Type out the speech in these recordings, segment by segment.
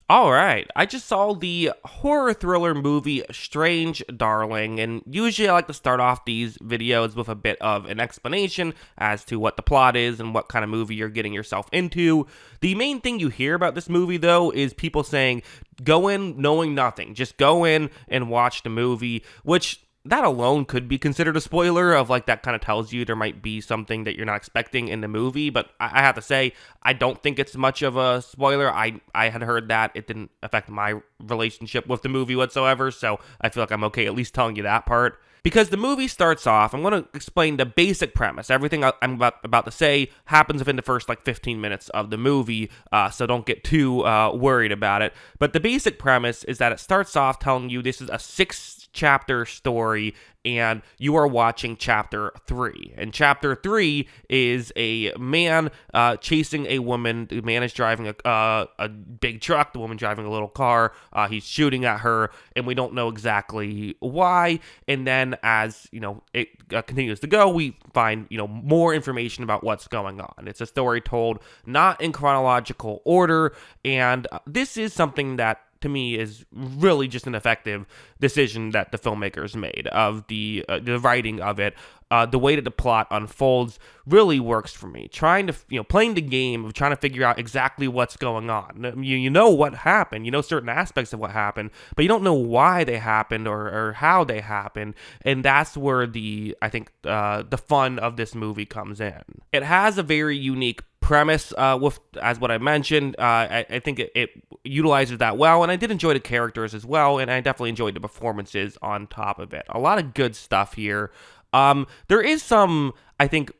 All right, I just saw the horror thriller movie Strange Darling, and usually I like to start off these videos with a bit of an explanation as to what the plot is and what kind of movie you're getting yourself into. The main thing you hear about this movie, though, is people saying, go in knowing nothing. Just go in and watch the movie, which that alone could be considered a spoiler of like that kind of tells you there might be something that you're not expecting in the movie. But I have to say, I don't think it's much of a spoiler. I had heard that it didn't affect my relationship with the movie whatsoever, so I feel like I'm okay at least telling you that part. Because the movie starts off, I'm going to explain the basic premise. Everything I'm about to say happens within the first like 15 minutes of the movie, so don't get too worried about it. But the basic premise is that it starts off telling you this is a six-chapter story, and you are watching chapter 3. And chapter 3 is a man chasing a woman. The man is driving a big truck, the woman driving a little car. He's shooting at her, and we don't know exactly why. And then as, it continues to go, we find, more information about what's going on. It's a story told not in chronological order, and this is something that to me is really just an effective decision that the filmmakers made of the writing of it. The way that the plot unfolds really works for me. Trying to, playing the game of trying to figure out exactly what's going on. You know what happened, you know certain aspects of what happened, but you don't know why they happened or how they happened. And that's where I think the fun of this movie comes in. It has a very unique premise with, as what I mentioned. I think it utilizes that well, and I did enjoy the characters as well, and I definitely enjoyed the performances on top of it. A lot of good stuff here. There is some, I think,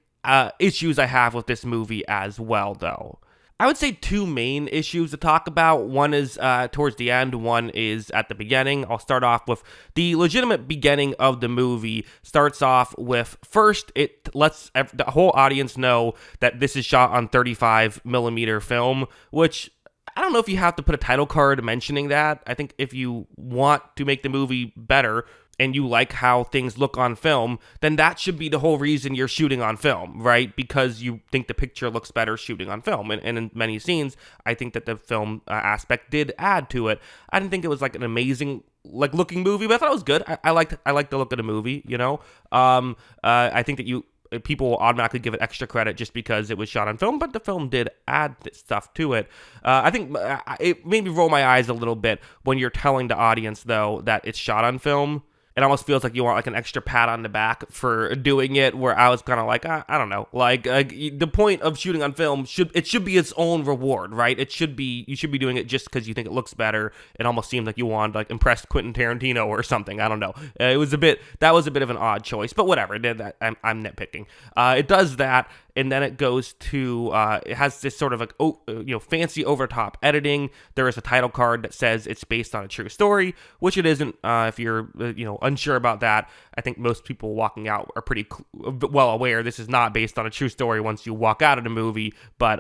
issues I have with this movie as well, though. I would say two main issues to talk about. One is towards the end, one is at the beginning. I'll start off with the legitimate beginning of the movie. Starts off with, first, it lets the whole audience know that this is shot on 35 millimeter film, which I don't know if you have to put a title card mentioning that. I think if you want to make the movie better and you like how things look on film, then that should be the whole reason you're shooting on film, right? Because you think the picture looks better shooting on film. And in many scenes, I think that the film aspect did add to it. I didn't think it was like an amazing looking movie, but I thought it was good. I liked the look of the movie, I think that people will automatically give it extra credit just because it was shot on film, but the film did add stuff to it. I think it made me roll my eyes a little bit when you're telling the audience, though, that it's shot on film. It almost feels like you want like an extra pat on the back for doing it, where I was kind of like, I don't know, the point of shooting on film should be its own reward, right? You should be doing it just because you think it looks better. It almost seemed like you wanted to like impress Quentin Tarantino or something. I don't know. That was a bit of an odd choice, but whatever. It did that. I'm nitpicking. It does that. And then it goes to, it has this sort of like, fancy over top editing. There is a title card that says it's based on a true story, which it isn't. If you're, unsure about that, I think most people walking out are pretty well aware this is not based on a true story once you walk out of the movie. But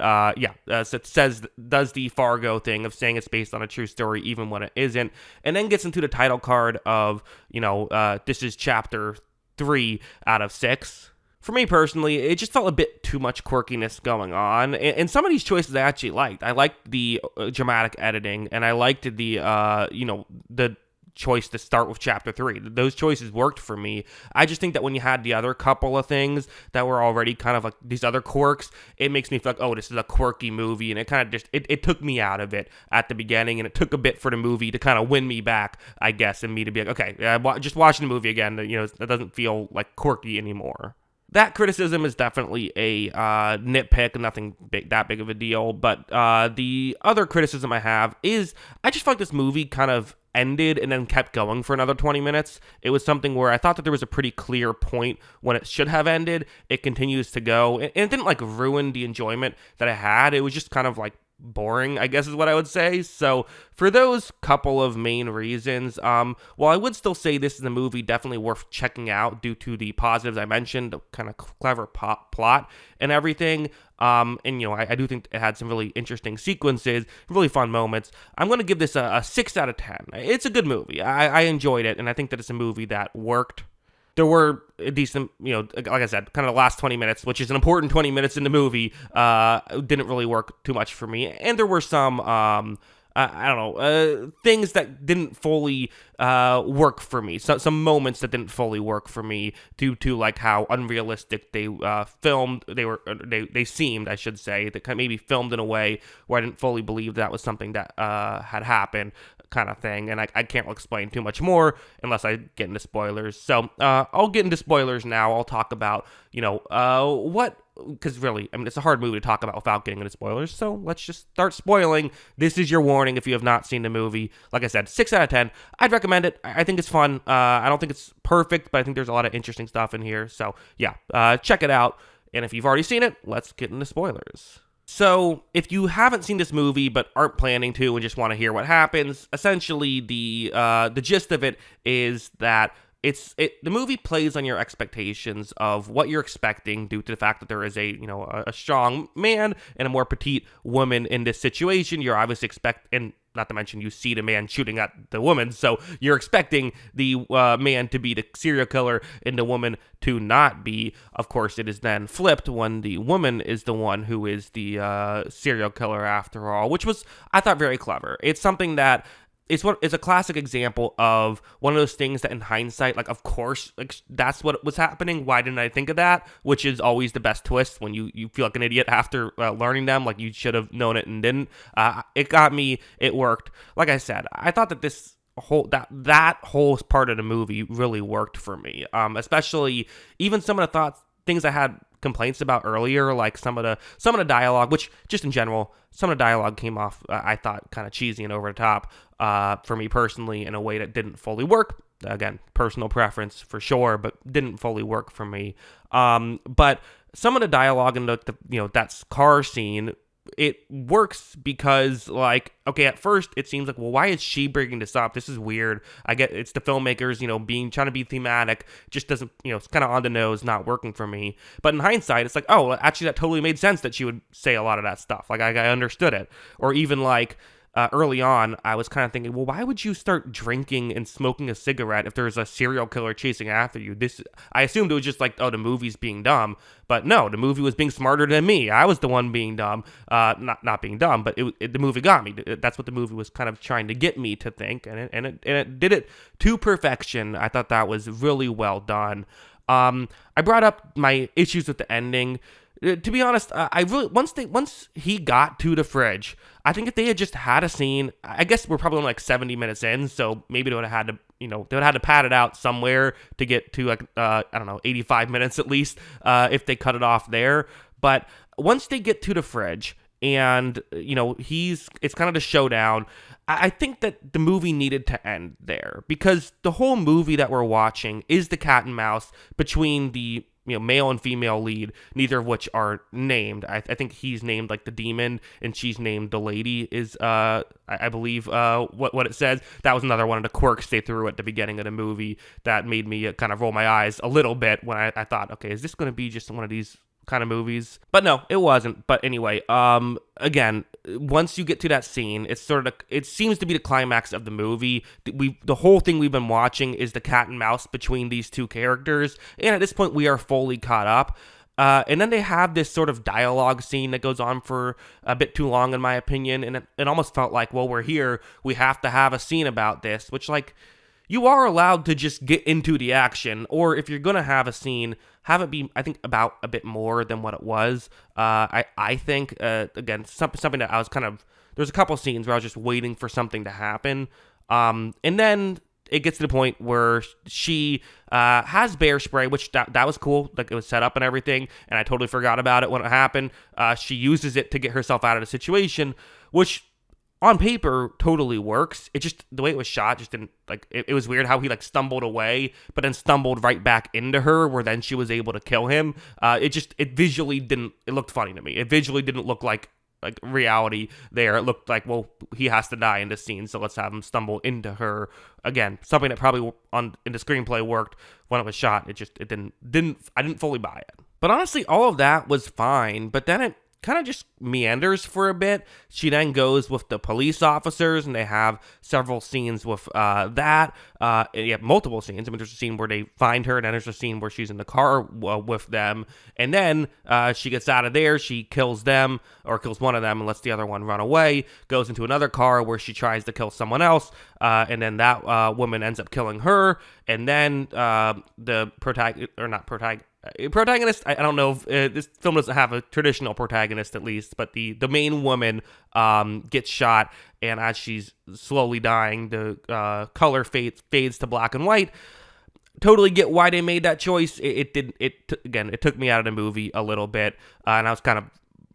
so it does the Fargo thing of saying it's based on a true story even when it isn't. And then gets into the title card of, this is chapter 3 out of 6. For me personally, it just felt a bit too much quirkiness going on, and some of these choices I actually liked. I liked the dramatic editing, and I liked the choice to start with chapter 3. Those choices worked for me. I just think that when you had the other couple of things that were already kind of like these other quirks, it makes me feel like, oh, this is a quirky movie, and it kind of just, it took me out of it at the beginning, and it took a bit for the movie to kind of win me back, I guess, and me to be like, okay, just watching the movie again, it doesn't feel like quirky anymore. That criticism is definitely a nitpick, nothing that big of a deal. But the other criticism I have is I just feel like this movie kind of ended and then kept going for another 20 minutes. It was something where I thought that there was a pretty clear point when it should have ended. It continues to go, and it didn't like ruin the enjoyment that I had. It was just kind of like boring, I guess is what I would say. So for those couple of main reasons, while I would still say this is a movie definitely worth checking out due to the positives I mentioned, the kind of clever plot and everything, I do think it had some really interesting sequences, really fun moments. I'm going to give this a 6 out of 10. It's a good movie. I enjoyed it, and I think that it's a movie that worked. There were decent, like I said, kind of the last 20 minutes, which is an important 20 minutes in the movie, didn't really work too much for me. And there were some I don't know, things that didn't fully work for me. So some moments that didn't fully work for me due to like how unrealistic they filmed. They seemed, I should say, that kind of maybe filmed in a way where I didn't fully believe that was something that had happened, kind of thing. And I can't explain too much more unless I get into spoilers. So I'll get into spoilers now. I'll talk about what. Because really, I mean, it's a hard movie to talk about without getting into spoilers, so let's just start spoiling. This is your warning if you have not seen the movie. Like I said, 6 out of 10. I'd recommend it. I think it's fun. I don't think it's perfect, but I think there's a lot of interesting stuff in here. So yeah, check it out. And if you've already seen it, let's get into spoilers. So, if you haven't seen this movie but aren't planning to and just want to hear what happens, essentially the gist of it is that the movie plays on your expectations of what you're expecting due to the fact that there is a strong man and a more petite woman in this situation. You're obviously and not to mention you see the man shooting at the woman, so you're expecting the man to be the serial killer and the woman to not be. Of course, it is then flipped when the woman is the one who is the serial killer after all, which was, I thought, very clever. It's something that it's a classic example of one of those things that in hindsight, like, of course, like, that's what was happening. Why didn't I think of that? Which is always the best twist when you feel like an idiot after learning them, like you should have known it and didn't. It got me. It worked. Like I said, I thought that this whole that whole part of the movie really worked for me. Especially even some of the things I had complaints about earlier, like some of the dialogue, which just in general, some of the dialogue came off, I thought, kind of cheesy and over the top for me personally in a way that didn't fully work. Again, personal preference for sure, but didn't fully work for me. But some of the dialogue in that car scene, it works because, like, okay, at first it seems like, well, why is she bringing this up? This is weird. I get it's the filmmakers, trying to be thematic, just doesn't, it's kind of on the nose, not working for me. But in hindsight, it's like, oh, well, actually that totally made sense that she would say a lot of that stuff. Like, I understood it. Or even like, early on, I was kind of thinking, well, why would you start drinking and smoking a cigarette if there's a serial killer chasing after you? I assumed it was just like, oh, the movie's being dumb. But no, the movie was being smarter than me. I was the one being dumb. Not being dumb, but the movie got me. That's what the movie was kind of trying to get me to think. And it did it to perfection. I thought that was really well done. I brought up my issues with the ending. To be honest, I really once he got to the fridge, I think if they had just had a scene, I guess we're probably only like 70 minutes in, so maybe they would have had to, they would have had to pad it out somewhere to get to like I don't know, 85 minutes at least, if they cut it off there. But once they get to the fridge and it's kind of the showdown, I think that the movie needed to end there because the whole movie that we're watching is the cat and mouse between the male and female lead, neither of which are named. I think he's named like the demon and she's named the lady is, I believe, what it says. That was another one of the quirks they threw at the beginning of the movie that made me kind of roll my eyes a little bit when I thought, okay, is this going to be just one of these kind of movies? But no, it wasn't. But anyway, again, once you get to that scene, it seems to be the climax of the movie. The whole thing we've been watching is the cat and mouse between these two characters, and at this point we are fully caught up. And then they have this sort of dialogue scene that goes on for a bit too long, in my opinion, and it almost felt like, well, we're here, we have to have a scene about this, which, like, you are allowed to just get into the action, or if you're going to have a scene, have it be, I think, about a bit more than what it was. I think, again, something that I was kind of, there's a couple scenes where I was just waiting for something to happen. And then it gets to the point where she has bear spray, which that was cool. Like, it was set up and everything, and I totally forgot about it when it happened. She uses it to get herself out of the situation, which on paper totally works. It just, the way it was shot just didn't, like, it was weird how he like stumbled away but then stumbled right back into her where then she was able to kill him. It visually didn't, it looked funny to me. It visually didn't look like reality there. It looked like, well, he has to die in this scene, so let's have him stumble into her. Again, something that probably in the screenplay worked when it was shot. It didn't I didn't fully buy it. But honestly, all of that was fine, but then kind of just meanders for a bit. She then goes with the police officers, and they have several scenes with multiple scenes. I mean, there's a scene where they find her, and then there's a scene where she's in the car with them, and then she gets out of there. She kills them, or kills one of them, and lets the other one run away. Goes into another car where she tries to kill someone else, and then that woman ends up killing her, and then the protagonist, I don't know if this film doesn't have a traditional protagonist, at least, but the main woman gets shot, and as she's slowly dying, the color fades to black and white. Totally get why they made that choice. It took me out of the movie a little bit, and I was kind of,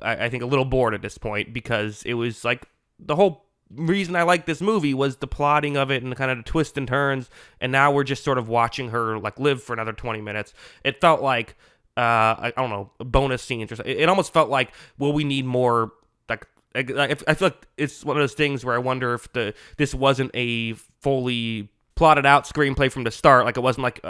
I think, a little bored at this point, because it was like the whole reason I liked this movie was the plotting of it and the kind of the twists and turns, and now we're just sort of watching her like live for another 20 minutes. It felt like I don't know, bonus scenes or something. It almost felt like, well, we need more. Like I feel like it's one of those things where I wonder if this wasn't a fully plotted out screenplay from the start. Like, it wasn't like,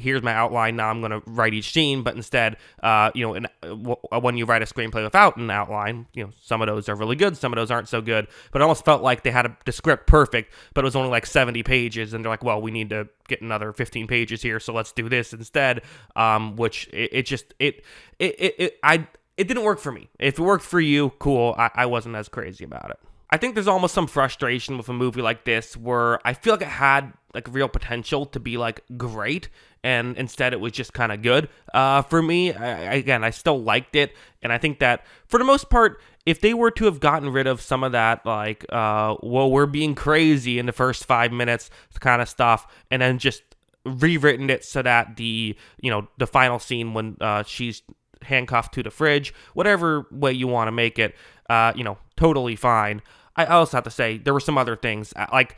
here's my outline, now I'm going to write each scene, but instead, when you write a screenplay without an outline, some of those are really good, some of those aren't so good, but it almost felt like they had the script perfect, but it was only like 70 pages, and they're like, well, we need to get another 15 pages here, so let's do this instead, which it didn't work for me. If it worked for you, cool. I wasn't as crazy about it. I think there's almost some frustration with a movie like this where I feel like it had like real potential to be like great, and instead it was just kind of good. For me, I still liked it, and I think that for the most part, if they were to have gotten rid of some of that, like, we're being crazy in the first 5 minutes kind of stuff, and then just rewritten it so that the final scene when she's handcuffed to the fridge, whatever way you want to make it, totally fine. I also have to say there were some other things, like,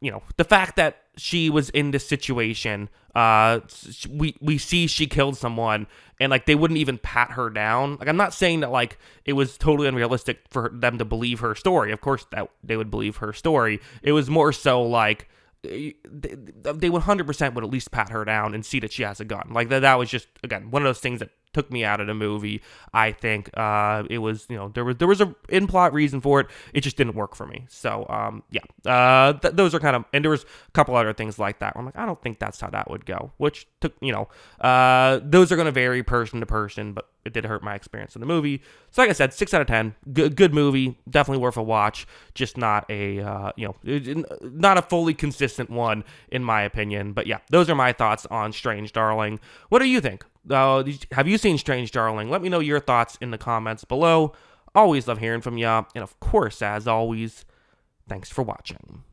the fact that she was in this situation, we see she killed someone, and like they wouldn't even pat her down. Like, I'm not saying that like it was totally unrealistic for them to believe her story. Of course that they would believe her story. It was more so like they 100% would at least pat her down and see that she has a gun. Like that was just, again, one of those things that took me out of the movie. I think it was, there was a in-plot reason for it. It just didn't work for me. So those are kind of, and there was a couple other things like that where I'm like, I don't think that's how that would go, which took, those are going to vary person to person, but it did hurt my experience in the movie. So like I said, 6 out of 10, good movie, definitely worth a watch, just not a, not a fully consistent one in my opinion. But yeah, those are my thoughts on Strange Darling. What do you think? Have you seen Strange Darling? Let me know your thoughts in the comments below. Always love hearing from you. And of course, as always, thanks for watching.